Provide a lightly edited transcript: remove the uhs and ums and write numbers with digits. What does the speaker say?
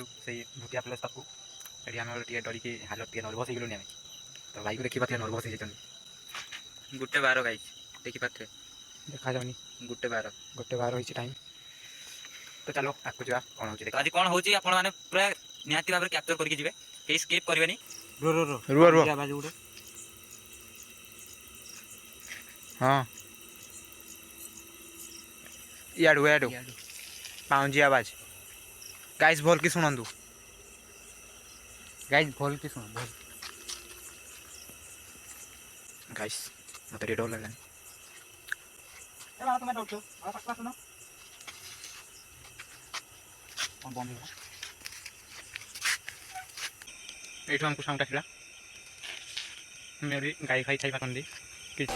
आसलु से भूतिया place पाखु eighty आम डरिकी हालत टे नर्भस हो गलुनि आम तो भाई को देखी पारे नर्भस हो गुटे बार गाइस देखी पाथे देखा जाऊनी गोटे बार होइछि टाइम तो चलो आगु जा कौन हो आज कौन होची आपण माने पूरा निहाती भाबरे कैप्चर करके जिवे केही स्किप करबेनी रो रो रो रुआ रुआ आवाज उडे हाँ याडू याडू पाउंजी आवाज गाइस भल की सुनंदु गाइस भल के सुन भल गाइस मत डर लगलानी ए बा तुम डरछो आ पास सुनो कौन बंद हो एठो हमको साउंड आसिला मेरी गाई खाई खाई पारंदी कि